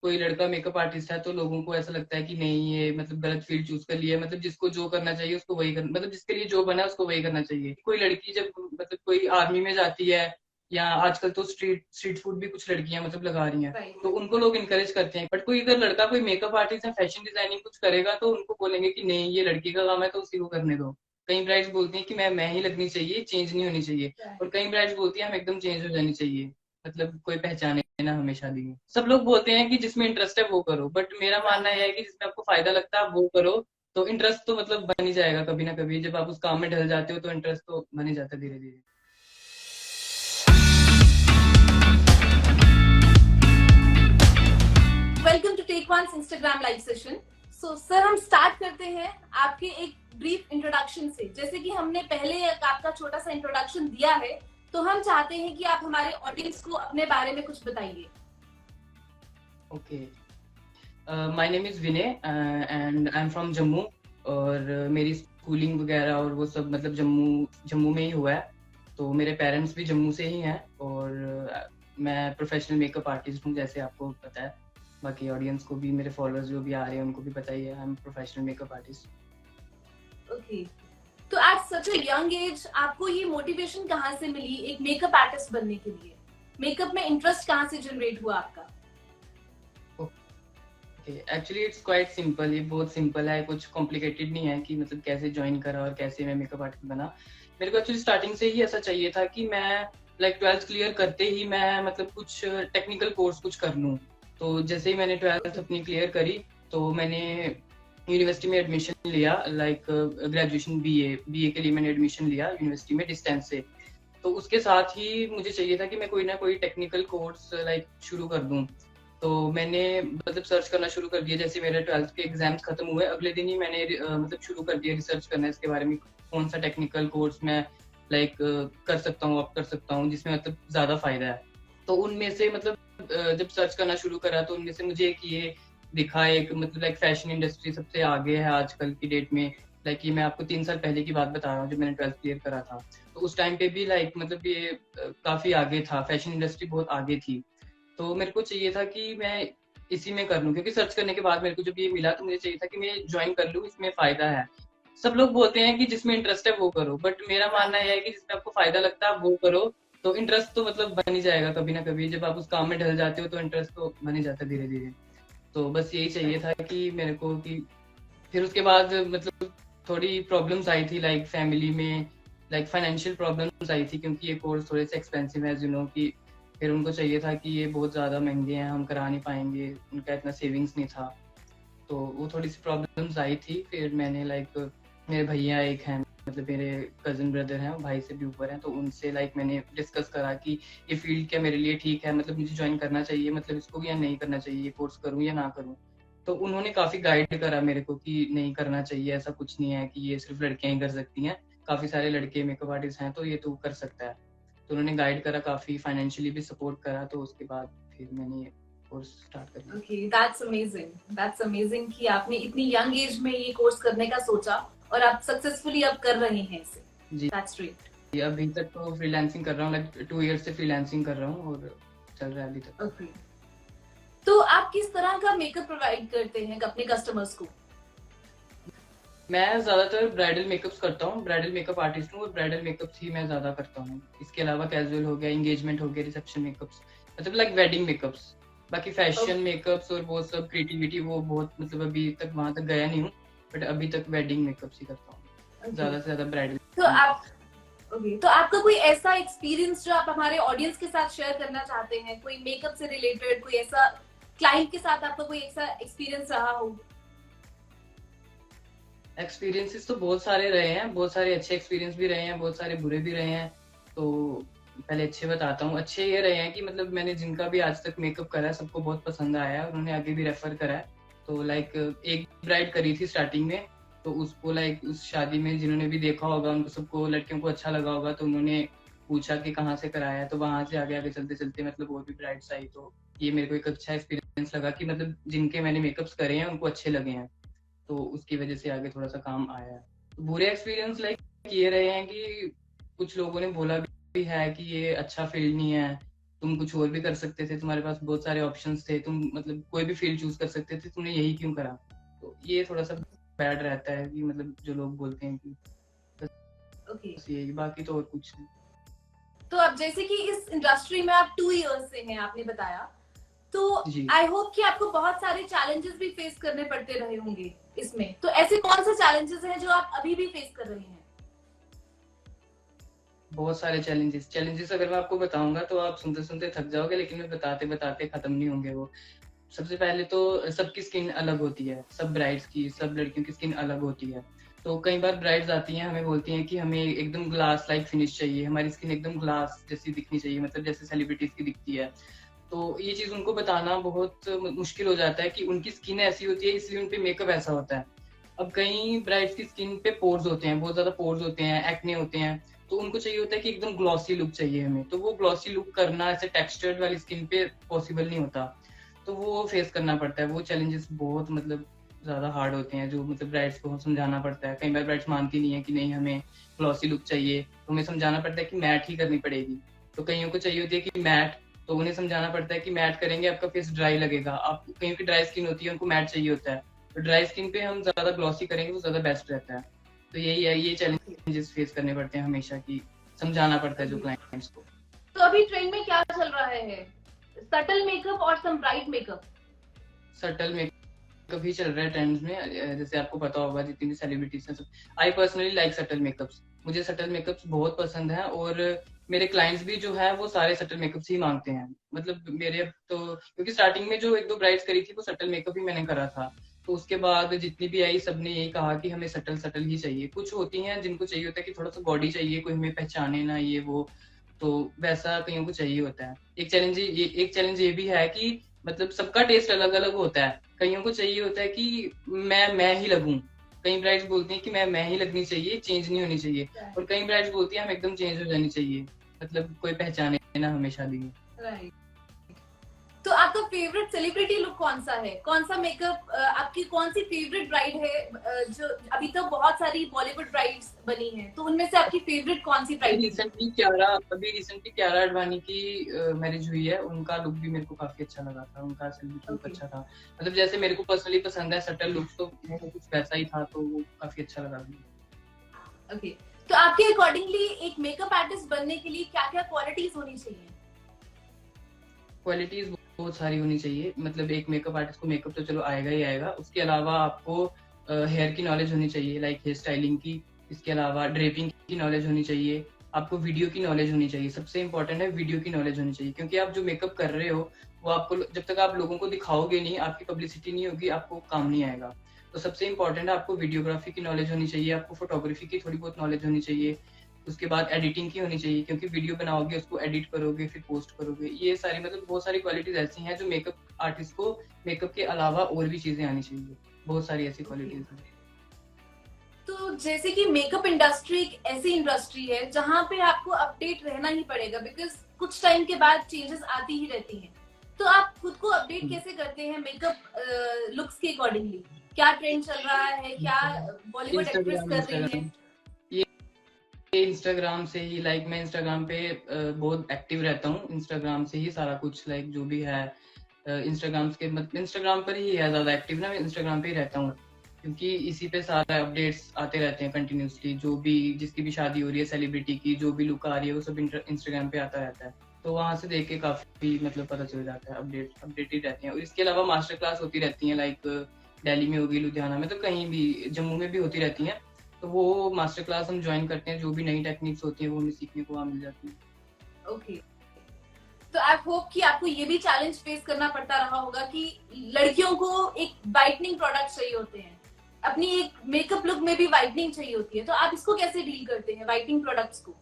कोई लड़का makeup artist है तो लोगों को ऐसा लगता है कि नहीं ये मतलब गलत फील्ड चूज कर लिया है, मतलब जिसको जो करना चाहिए उसको वही करना, मतलब जिसके लिए जो बना है उसको वही करना चाहिए। कोई लड़की जब मतलब कोई आर्मी में जाती है, या आजकल तो स्ट्रीट स्ट्रीट फूड भी कुछ लड़कियां मतलब लगा रही हैं, राइट। तो उनको लोग इनकरेज करते हैं। बट कोई अगर लड़का कोई मेकअप आर्टिस्ट या फैशन डिजाइनिंग कुछ करेगा तो उनको बोलेंगे कि नहीं ये लड़की का काम है तो उसी को करने दो। कई ब्राइड्स बोलती हैं कि मैं ही लगनी चाहिए, चेंज नहीं होनी चाहिए। और कई ब्राइड्स बोलती हैं हम एकदम चेंज हो जानी चाहिए, मतलब कोई पहचाने ना हमें शादी में। सब लोग बोलते हैं कि जिसमें इंटरेस्ट है वो करो, बट मेरा मानना यह है कि जिसमें आपको फायदा लगता है वो करो। तो इंटरेस्ट तो मतलब बन ही जाएगा कभी ना कभी, जब आप उस काम में ढल जाते हो तो इंटरेस्ट तो बन ही जाता है धीरे धीरे। Welcome to tech once Instagram live session. So sir, हम स्टार्ट करते हैं आपके एक ब्रीफ इंट्रोडक्शन से। जैसे कि हमने पहले आपका छोटा सा इंट्रोडक्शन दिया है, तो हम चाहते हैं कि आप हमारे ऑडियंस को अपने बारे में कुछ बताइए। Okay, my name is Vinay and I am from Jammu. और मेरी स्कूलिंग वगैरह और वो सब मतलब जम्मू जम्मू में ही हुआ है। तो मेरे पेरेंट्स भी जम्मू से ही हैं। और मैं प्रोफेशनल मेकअप आर्टिस्ट हूँ, जैसे आपको पता है। बाकी ऑडियंस को भी, मेरे फॉलोअर्स जो भी आ रहे हैं उनको भी पता ही है, I am professional makeup artist. Okay. तो at such a young age आपको ये मोटिवेशन कहाँ से मिली एक मेकअप आर्टिस्ट बनने के लिए? मेकअप में इंटरेस्ट कहाँ से जनरेट हुआ आपका? एक्चुअली इट्स क्वाइट सिंपल, ये बहुत सिंपल है, कुछ कॉम्प्लिकेटेड नहीं है कि मतलब कैसे ज्वाइन करा और कैसे मैं मेकअप आर्टिस्ट बना। मेरे को एक्चुअली स्टार्टिंग से ही ऐसा चाहिए था कि मैं लाइक ट्वेल्थ क्लियर करते ही मैं मतलब कुछ टेक्निकल कोर्स कुछ कर लूँ। तो जैसे ही मैंने ट्वेल्थ अपनी क्लियर करी तो मैंने यूनिवर्सिटी में एडमिशन लिया, लाइक ग्रेजुएशन बीए के लिए मैंने एडमिशन लिया यूनिवर्सिटी में डिस्टेंस से। तो उसके साथ ही मुझे चाहिए था कि मैं कोई ना कोई टेक्निकल कोर्स लाइक शुरू कर दूं। तो मैंने मतलब सर्च करना शुरू कर दिया, जैसे मेरे ट्वेल्थ के एग्जाम्स खत्म हुए अगले दिन ही मैंने मतलब शुरू कर दिया रिसर्च करना इसके बारे में, कौन सा टेक्निकल कोर्स मैं लाइक कर सकता हूँ, ऑप्ट कर सकता हूँ जिसमें मतलब ज्यादा फायदा है। तो उनमें से मतलब जब सर्च करना शुरू करा तो उनमें से मुझे एक ये दिखा, एक मतलब लाइक फैशन इंडस्ट्री सबसे आगे है आजकल की डेट में। लाइक ये मैं आपको 3 साल पहले की बात बता रहा हूँ जब मैंने ट्वेल्थ क्लियर करा था। तो उस टाइम पे भी लाइक मतलब ये काफी आगे था, फैशन इंडस्ट्री बहुत आगे थी। तो मेरे को चाहिए था कि मैं इसी में कर लूं, क्योंकि सर्च करने के बाद मेरे को जब ये मिला तो मुझे चाहिए था कि मैं ज्वाइन कर लूं, इसमें फायदा है। सब लोग बोलते हैं कि जिसमें इंटरेस्ट है वो करो, बट मेरा मानना यह है कि जिसमें आपको फायदा लगता है वो करो। तो इंटरेस्ट तो मतलब बन ही जाएगा कभी ना कभी, जब आप उस काम में ढल जाते हो तो इंटरेस्ट तो बन ही जाता है धीरे धीरे। तो बस यही चाहिए था कि मेरे को कि फिर उसके बाद मतलब थोड़ी प्रॉब्लम्स आई थी लाइक फैमिली में, लाइक फाइनेंशियल प्रॉब्लम्स आई थी, क्योंकि ये कोर्स थोड़े से एक्सपेंसिव है यू नो कि फिर उनको चाहिए था कि ये बहुत ज़्यादा महंगे हैं, हम करा नहीं पाएंगे, उनका इतना सेविंग्स नहीं था। तो वो थोड़ी सी प्रॉब्लम्स आई थी। फिर मैंने लाइक मेरे भैया एक हैं, मतलब मेरे कजन ब्रदर हैं, भाई से भी ऊपर हैं, तो उनसे लाइक मैंने डिस्कस करा कि ये फील्ड क्या मेरे लिए ठीक है, मतलब मुझे ज्वाइन करना चाहिए मतलब इसको, या नहीं करना चाहिए, ये कोर्स करूँ या ना करूँ। तो उन्होंने काफ़ी गाइड करा मेरे को कि नहीं करना चाहिए, ऐसा कुछ नहीं है कि ये सिर्फ लड़कियां ही कर सकती हैं, काफ़ी सारे लड़के मेकअप आर्टिस्ट हैं तो ये तू कर सकता है। तो उन्होंने गाइड करा, काफ़ी फाइनेंशियली भी सपोर्ट करा। तो उसके बाद फिर मैंने ये कोर्स स्टार्ट कर लिया। Okay, that's amazing. That's amazing कि आपने इतनी यंग एज में ये कोर्स करने का सोचा और आप सक्सेसफुली अब कर रहे हैं इसे। जी, दैट्स ग्रेट। अभी तक तो फ्रीलांसिंग कर रहा हूँ, लाइक 2 ईयर से फ्रीलांसिंग कर रहा हूँ और चल रहा है अभी तक। ओके। तो आप किस तरह का मेकअप प्रोवाइड करते हैं अपने कस्टमर्स को? मैं ज्यादातर ब्राइडल मेकअप्स करता हूँ, ब्राइडल मेकअप आर्टिस्ट हूँ और ब्राइडल मेकअप्स ही मैं ज्यादा करता हूँ। इसके अलावा कैजुअल हो गया, एंगेजमेंट हो गया, रिसेप्शन मेकअप्स, मतलब लाइक वेडिंग मेकअप्स। बाकी फैशन मेकअप्स और वो सब क्रिएटिविटी वो बहुत मतलब अभी तक वहां तक गया नहीं हूँ, बट अभी तक वेडिंग मेकअप्स ही करता हूँ, ओके। ज्यादा से ज्यादा ब्राइडल तो आप मेकअप्स। ओके, तो आपका कोई ऐसा एक्सपीरियंस जो आप हमारे ऑडियंस के साथ शेयर करना चाहते हैं, कोई मेकअप से रिलेटेड, कोई ऐसा क्लाइंट के साथ आपका कोई ऐसा एक्सपीरियंस रहा हो? एक्सपीरियंसेस तो बहुत सारे रहे हैं, बहुत सारे अच्छे एक्सपीरियंस भी रहे हैं, बहुत सारे बुरे भी रहे हैं। तो पहले अच्छे बताता हूँ। अच्छे ये रहे हैं कि मतलब मैंने जिनका भी आज तक मेकअप करा है सबको बहुत पसंद आया है, उन्होंने आगे भी रेफर करा है। तो लाइक एक ब्राइड करी थी स्टार्टिंग में, तो उसको लाइक उस शादी में जिन्होंने भी देखा होगा उनको सबको लड़कियों को अच्छा लगा होगा, तो उन्होंने पूछा कि कहाँ से कराया है, तो वहां से आगे आगे चलते चलते मतलब और भी ब्राइड्स आई। तो ये मेरे को एक अच्छा एक्सपीरियंस लगा कि मतलब जिनके मैंने मेकअप्स करे हैं उनको अच्छे लगे हैं, तो उसकी वजह से आगे थोड़ा सा काम आया है। तो बुरे एक्सपीरियंस लाइक ये रहे हैं कि कुछ लोगों ने बोला भी है कि ये अच्छा फील्ड नहीं है, तुम कुछ और भी कर सकते थे, तुम्हारे पास बहुत सारे ऑप्शंस थे, तुम मतलब कोई भी फील्ड चूज कर सकते थे, तुमने यही क्यों करा। तो ये थोड़ा सा बैड रहता है कि मतलब जो लोग बोलते हैं कि बस यही, बाकी तो और कुछ नहीं। तो अब जैसे कि इस इंडस्ट्री में आप 2 इयर्स से हैं, आपने बताया, तो जी आई होप कि आपको बहुत सारे चैलेंजेस भी फेस करने पड़ते रहे होंगे इसमें। तो ऐसे कौन से चैलेंजेस हैं जो आप अभी भी फेस कर रहे हैं? बहुत सारे चैलेंजेस अगर मैं आपको बताऊंगा तो आप सुनते सुनते थक जाओगे, लेकिन मैं बताते बताते खत्म नहीं होंगे वो। सबसे पहले तो सबकी स्किन अलग होती है, सब ब्राइड्स की, सब लड़कियों की स्किन अलग होती है। तो कई बार ब्राइड्स आती हैं, हमें बोलती हैं कि हमें एकदम ग्लास लाइक फिनिश चाहिए, हमारी स्किन एकदम ग्लास जैसी दिखनी चाहिए, मतलब जैसे सेलिब्रिटीज की दिखती है। तो ये चीज उनको बताना बहुत मुश्किल हो जाता है कि उनकी स्किन ऐसी होती है इसलिए उनपे मेकअप ऐसा होता है। अब कई ब्राइड्स की स्किन पे पोर्स होते हैं, बहुत ज्यादा पोर्स होते हैं, एक्ने होते हैं, तो उनको चाहिए होता है कि एकदम ग्लॉसी लुक चाहिए हमें। तो वो ग्लॉसी लुक करना ऐसे टेक्सचर्ड वाली स्किन पे पॉसिबल नहीं होता, तो वो फेस करना पड़ता है। वो चैलेंजेस बहुत मतलब ज्यादा हार्ड होते हैं, जो मतलब ब्राइड्स को समझाना पड़ता है। कई बार ब्राइड्स मानती नहीं है कि नहीं हमें ग्लॉसी लुक चाहिए, तो हमें समझाना पड़ता है कि मैट ही करनी पड़ेगी। तो कईयों को चाहिए होती है कि मैट, तो उन्हें समझाना पड़ता है कि मैट करेंगे आपका फेस ड्राई लगेगा। आप कईयों की ड्राई स्किन होती है, उनको मैट चाहिए होता है, तो ड्राई स्किन पे हम ज्यादा ग्लॉसी करेंगे वो ज्यादा बेस्ट रहता है। तो यही है, ये चैलेंजेस फेस करने पड़ते हैं हमेशा, की समझाना पड़ता है जो क्लाइंट्स को। तो अभी ट्रेंड में क्या चल रहा है? सटल मेकअप और सम ब्राइट मेकअप? सटल मेकअप ही चल रहा है ट्रेंड्स में, जैसे आपको पता होगा जितनी भी सेलिब्रिटीज हैं सब। I personally like subtle makeups, मुझे सटल मेकअप्स बहुत पसंद है, और मेरे क्लाइंट्स भी जो है वो सारे सटल मेकअप्स ही मांगते हैं। मतलब मेरे तो क्योंकि स्टार्टिंग में जो एक दो ब्राइड्स करी थी वो सटल मेकअप ही मैंने करा था, तो उसके बाद जितनी भी आई सबने यही कहा कि हमें सटल सटल ही चाहिए। कुछ होती हैं जिनको चाहिए होता है कि थोड़ा सा बॉडी चाहिए, कोई हमें पहचाने ना ये वो, तो वैसा कईयों को चाहिए होता है। एक चैलेंज ये भी है कि मतलब सबका टेस्ट अलग अलग होता है। कईयों को चाहिए होता है कि मैं ही लगूं, कई ब्राइड्स बोलती हैं कि मैं ही लगनी चाहिए, चेंज नहीं होनी चाहिए। और कई ब्राइड्स बोलती हैं हम एकदम चेंज हो जानी चाहिए, मतलब कोई पहचाने ना हमें शादी में। राइट। तो आपका फेवरेट सेलिब्रिटी लुक कौन सा है? कौन सा मेकअप आपकी कौन सी फेवरेट ब्राइड है? जो अभी तक बहुत सारी बॉलीवुड ब्राइड्स बनी हैं, तो उनमें से आपकी फेवरेट कौन सी ब्राइड है? रिसेंटली क्यारा आडवाणी की मैरिज हुई है, उनका लुक भी मेरे को काफी अच्छा लगा था, उनका सेलिब्रिटी लुक अच्छा था। मतलब जैसे मेरे को पर्सनली पसंद है सटल लुक, तो मेरे को कुछ वैसा ही था, तो वो काफी अच्छा लगा मुझे। ओके। तो आपके अकॉर्डिंगली एक मेकअप आर्टिस्ट बनने के लिए क्या क्या क्वालिटीज होनी चाहिए? क्वालिटीज बहुत सारी होनी चाहिए। मतलब एक मेकअप आर्टिस्ट को मेकअप तो चलो आएगा ही आएगा, उसके अलावा आपको हेयर की नॉलेज होनी चाहिए, लाइक हेयर स्टाइलिंग की। इसके अलावा ड्रेपिंग की नॉलेज होनी चाहिए, आपको वीडियो की नॉलेज होनी चाहिए। सबसे इम्पोर्टेंट है वीडियो की नॉलेज होनी चाहिए, क्योंकि आप जो मेकअप कर रहे हो वो आपको जब तक आप लोगों को दिखाओगे नहीं, आपकी पब्लिसिटी नहीं होगी, आपको काम नहीं आएगा। तो सबसे इम्पोर्टेंट है आपको वीडियोग्राफी की नॉलेज होनी चाहिए, आपको फोटोग्राफी की थोड़ी बहुत नॉलेज होनी चाहिए। उसके बाद एडिटिंग की होनी चाहिए, क्योंकि वीडियो बनाओगे उसको एडिट करोगे फिर पोस्ट करोगे। ये सारी मतलब बहुत सारी क्वालिटीज ऐसी हैं जो मेकअप आर्टिस्ट को मेकअप के अलावा और भी चीजें आनी चाहिए। बहुत सारी ऐसी क्वालिटीज हैं। तो जैसे कि मेकअप इंडस्ट्री एक ऐसी इंडस्ट्री है जहाँ पे आपको अपडेट रहना ही पड़ेगा, बिकॉज कुछ टाइम के बाद चेंजेस आती ही रहती हैं। तो आप खुद को अपडेट कैसे करते हैं मेकअप लुक्स के अकॉर्डिंगली? क्या ट्रेंड चल रहा है, क्या बॉलीवुड एक्ट्रेस कर रही है? ये इंस्टाग्राम से ही, लाइक मैं इंस्टाग्राम पे बहुत एक्टिव रहता हूँ, इंस्टाग्राम से ही सारा कुछ लाइक जो भी है इंस्टाग्राम पर ही है ज्यादा एक्टिव ना, मैं इंस्टाग्राम पे ही रहता हूँ, क्योंकि इसी पे सारे अपडेट्स आते रहते हैं कंटिन्यूसली। जो भी जिसकी भी शादी हो रही है सेलिब्रिटी की, जो भी लुक आ रही है वो सब इंस्टाग्राम पे आता रहता है, तो वहां से देख के काफी मतलब पता चल जाता है, अपडेटेड रहते हैं। और इसके अलावा मास्टर क्लास होती रहती है, लाइक दिल्ली में होगी, लुधियाना में, तो कहीं भी, जम्मू में भी होती रहती है। तो वो मास्टर क्लास हम ज्वाइन करते हैं, जो भी नई टेक्निक्स होती है वो हमें सीखने को वहाँ मिल जाती है। ओके। तो आई होप कि आपको ये भी चैलेंज फेस करना पड़ता रहा होगा कि लड़कियों को एक वाइटनिंग प्रोडक्ट चाहिए होते हैं, अपनी एक मेकअप लुक में भी वाइटनिंग चाहिए होती है, तो आप इसको कैसे डील करते हैं वाइटनिंग प्रोडक्ट्स को?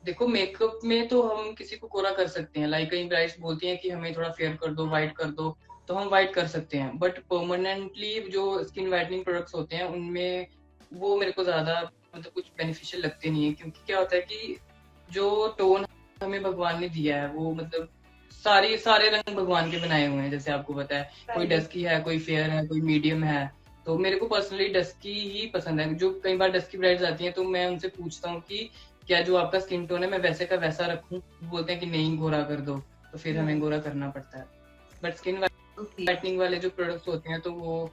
देखो मेकअप में तो हम किसी को कोरा कर सकते हैं, लाइक कई ब्राइड्स बोलती हैं कि हमें थोड़ा फेयर कर दो, व्हाइट कर दो, तो हम व्हाइट कर सकते हैं। बट परमानेंटली जो स्किन वाइटनिंग प्रोडक्ट्स होते हैं उनमें वो मेरे को ज्यादा मतलब कुछ बेनिफिशियल लगते नहीं है, क्योंकि क्या होता है कि जो टोन हमें भगवान ने दिया है वो मतलब सारे रंग भगवान के बनाए हुए हैं, जैसे आपको पता है, कोई डस्की है, कोई फेयर है, कोई मीडियम है। तो मेरे को पर्सनली डस्की ही पसंद है। जो कई बार डस्की ब्राइड्स आती हैं तो मैं उनसे पूछता हूँ कि क्या जो आपका स्किन टोन है मैं वैसे का वैसा रखूं, बोलते हैं कि नहीं गोरा कर दो, तो फिर हमें गोरा करना पड़ता है। बट स्किन वाइटनिंग वाले जो प्रोडक्ट्स होते हैं तो वो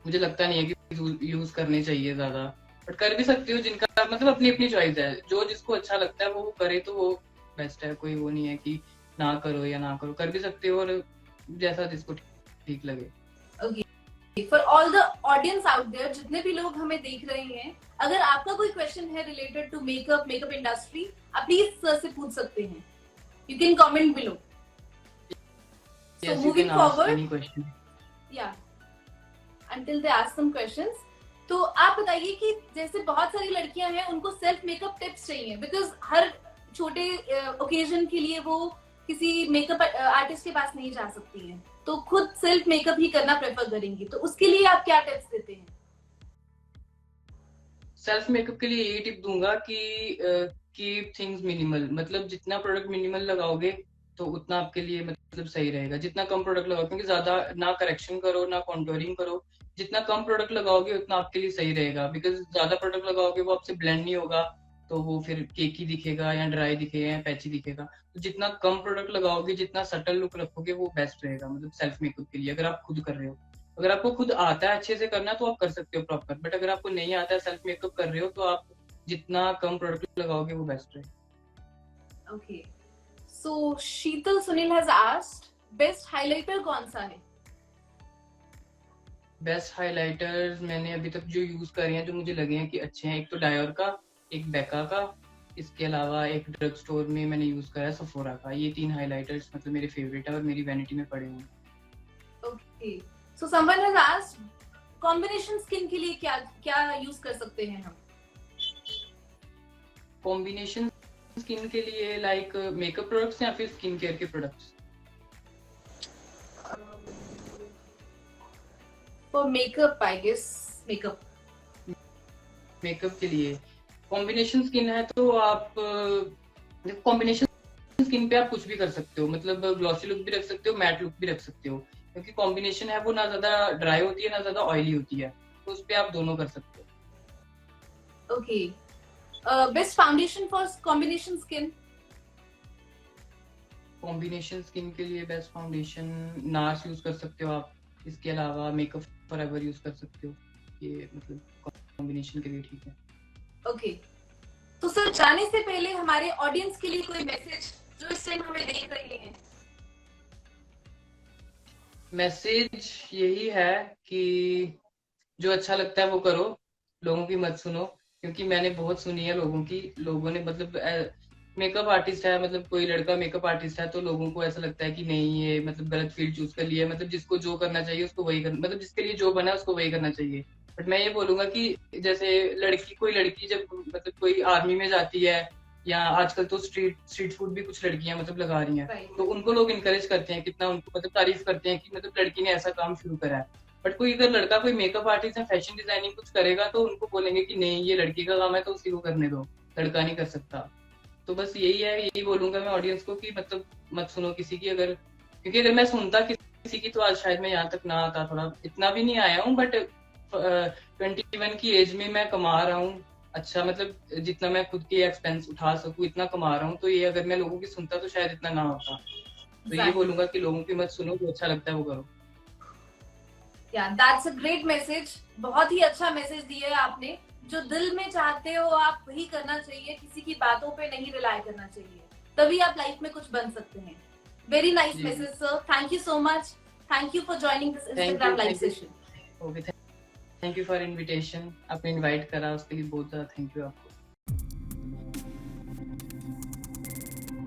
मुझे लगता नहीं है कि यूज करने चाहिए ज्यादा, बट कर भी सकती हो, जिनका मतलब अपनी अपनी चॉइस है, जो जिसको अच्छा लगता है वो करे तो वो बेस्ट है। कोई वो नहीं है कि ना करो या ना करो, कर भी सकते हो, और जैसा जिसको ठीक लगे। For all the audience out there, जितने भी लोग हमें देख रहे हैं, अगर आपका कोई क्वेश्चन है रिलेटेड टू मेकअप इंडस्ट्री, आप प्लीज सर से पूछ सकते हैं। You can comment below. So yes, moving forward, yeah, until they ask some questions, तो आप बताइए कि जैसे बहुत सारी लड़कियां हैं उनको सेल्फ मेकअप टिप्स चाहिए, बिकॉज हर छोटे ओकेजन के लिए वो किसी मेकअप आर्टिस्ट के पास नहीं जा सकती हैं, तो खुद सेल्फ मेकअप ही करना प्रेफर करेंगी, तो उसके लिए आप क्या टिप्स देते हैं? सेल्फ मेकअप के लिए यही टिप दूंगा कि कीप थिंग्स मिनिमल, मतलब जितना प्रोडक्ट मिनिमल लगाओगे तो उतना आपके लिए मतलब सही रहेगा। जितना कम प्रोडक्ट लगाओ, क्योंकि ज्यादा ना करेक्शन करो ना कॉन्टोरिंग करो, जितना कम प्रोडक्ट लगाओगे उतना आपके लिए सही रहेगा। बिकॉज ज्यादा प्रोडक्ट लगाओगे वो आपसे ब्लेंड नहीं होगा, तो वो फिर केकी दिखेगा या ड्राई दिखेगा या पैची दिखेगा। तो जितना कम प्रोडक्ट लगाओगे, जितना सटल लुक रखोगे वो बेस्ट रहेगा, मतलब सेल्फ मेकअप के लिए, अगर आप खुद कर रहे हो। अगर आपको खुद आता है अच्छे से करना तो आप कर सकते हो प्रॉपर, बट अगर आपको नहीं आता है, सेल्फ मेकअप कर रहे हो, तो आप जितना कम प्रोडक्ट लगाओगे वो बेस्ट रहेगा। Okay, so Sheetal Sunil has asked best highlighter कौन सा है? बेस्ट हाइलाइटर्स मैंने अभी तक जो यूज करे हैं, जो मुझे लगे हैं कि अच्छे हैं, एक तो डायोर का, एक बेका का, इसके अलावा एक ड्रग स्टोर में मैंने यूज करा है सफोरा का। ये 3 हाइलाइटर्स मतलब मेरे फेवरेट है और मेरी वैनिटी में पड़े हुए हैं। Okay, so someone has asked combination skin के लिए क्या क्या यूज कर सकते हैं हम? कॉम्बिनेशन स्किन के लिए लाइक मेकअप प्रोडक्ट्स या फिर स्किन केयर के products? For makeup I guess makeup के लिए कॉम्बिनेशन स्किन है तो आप कॉम्बिनेशन स्किन पे आप कुछ भी कर सकते हो, मतलब ग्लॉसी लुक भी रख सकते हो, मैट लुक भी रख सकते हो, क्योंकि कॉम्बिनेशन है वो ना ज्यादा ड्राई होती है ना ज्यादा ऑयली होती है, तो उस पे आप दोनों कर सकते हो। Okay, best foundation for combination skin? Combination skin के लिए बेस्ट फाउंडेशन नार्स यूज कर सकते हो आप, इसके अलावा मेकअप फॉरएवर यूज कर सकते हो, ये मतलब कॉम्बिनेशन के लिए ठीक है। ओके, तो सर जाने से पहले हमारे ऑडियंस के लिए कोई मैसेज जो इस टाइम हमें देख रही हैं? मैसेज यही है कि जो अच्छा लगता है वो करो, लोगों की मत सुनो, क्योंकि मैंने बहुत सुनी है लोगों की, लोगों ने मतलब मेकअप आर्टिस्ट है, मतलब कोई लड़का मेकअप आर्टिस्ट है तो लोगों को ऐसा लगता है कि नहीं ये मतलब गलत फील्ड चूज कर लिया है, मतलब जिसको जो करना चाहिए उसको वही करना, मतलब जिसके लिए जो बना है उसको वही करना चाहिए। बट मैं ये बोलूंगा कि जैसे कोई लड़की जब मतलब कोई आर्मी में जाती है, या आजकल तो स्ट्रीट फूड भी कुछ लड़कियां मतलब लगा रही हैं, तो उनको लोग इनकरेज करते हैं, कितना उनको मतलब तारीफ करते हैं कि मतलब लड़की ने ऐसा काम शुरू करा है। बट कोई अगर लड़का कोई मेकअप आर्टिस्ट या फैशन डिजाइनिंग कुछ करेगा तो उनको बोलेंगे कि नहीं ये लड़की का काम है तो उसी को करने दो, लड़का नहीं कर सकता। तो बस यही है, यही बोलूंगा मैं ऑडियंस को कि मतलब मत सुनो किसी की, अगर क्योंकि अगर मैं सुनता किसी की तो आज शायद मैं यहाँ तक ना आता, थोड़ा इतना भी नहीं आया हूँ, बट 21 की एज में मैं कमा रहा हूँ अच्छा, मतलब जितना मैं खुद के एक्सपेंस उठा सकूँ इतना कमा रहा हूँ, तो ये अगर मैं लोगों की सुनता तो शायद इतना ना होता। तो ये बोलूंगा कि लोगों की मत सुनो, जो अच्छा लगता है वो करो। Yeah, that's a great message. बहुत ही अच्छा मैसेज दिया है आपने। जो दिल में चाहते हो आप वही करना चाहिए, किसी की बातों पे नहीं रिलाई करना चाहिए, तभी आप लाइफ में कुछ बन सकते हैं। Very nice message sir, thank you so much, thank you for joining this Instagram live session. Okay, thank you for invitation, आपने इनवाइट करा उसके लिए बहुत ज्यादा थैंक यू आपको।